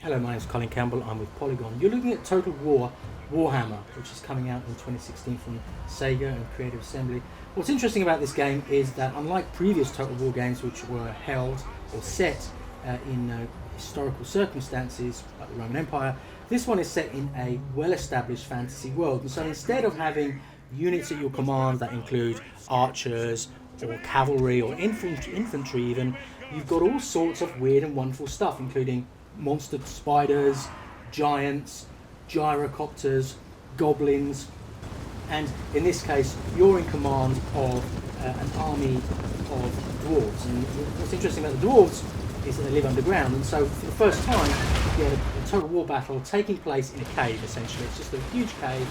Hello, my name is Colin Campbell. I'm with Polygon. You're looking at Total War Warhammer, which is coming out in 2016 from Sega and Creative Assembly. What's interesting about this game is that, unlike previous Total War games, which were held or set in historical circumstances like the Roman Empire, this one is set in a well-established fantasy world. And so instead of having units at your command that include archers or cavalry or infantry even, you've got all sorts of weird and wonderful stuff, including monster spiders, giants, gyrocopters, goblins, and in this case you're in command of an army of dwarves. And what's interesting about the dwarves is that they live underground, and so for the first time you get a total war battle taking place in a cave. Essentially it's just a huge cave,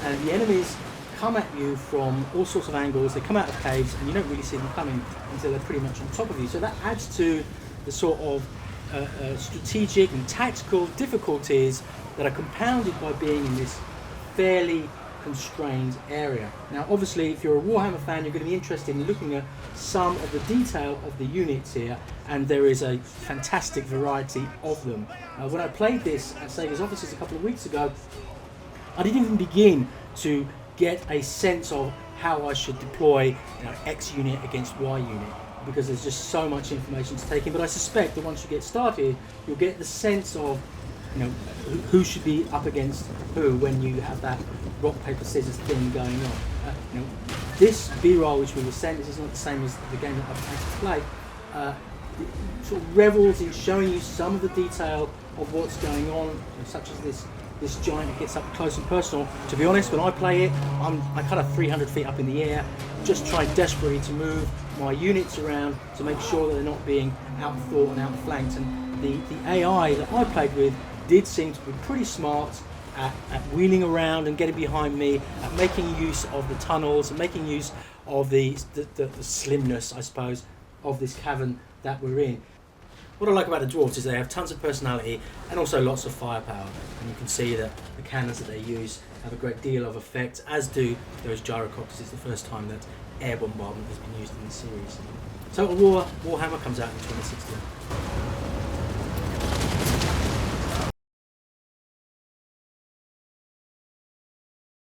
and the enemies come at you from all sorts of angles. They come out of caves and you don't really see them coming until they're pretty much on top of you, so that adds to the sort of strategic and tactical difficulties that are compounded by being in this fairly constrained area. Now obviously if you're a Warhammer fan, you're going to be interested in looking at some of the detail of the units here, and there is a fantastic variety of them. When I played this at Sega's offices a couple of weeks ago, I didn't even begin to get a sense of how I should deploy X unit against Y unit, because there's just so much information to take in. But I suspect that once you get started, you'll get the sense of who should be up against who when you have that rock paper scissors thing going on. This B-roll which we were sent, this is not the same as the game that I've had to play. Sort of revels in showing you some of the detail of what's going on, such as this giant that gets up close and personal. To be honest, when I play it, I'm kind of 300 feet up in the air, just trying desperately to move my units around to make sure that they're not being outthought and outflanked. And the AI that I played with did seem to be pretty smart at wheeling around and getting behind me, at making use of the tunnels and making use of the slimness, I suppose, of this cavern that we're in. What I like about the dwarves is they have tons of personality and also lots of firepower, and you can see that the cannons that they use have a great deal of effect, as do those gyrocopters. It's the first time that air bombardment has been used in the series. Total War Warhammer comes out in 2016.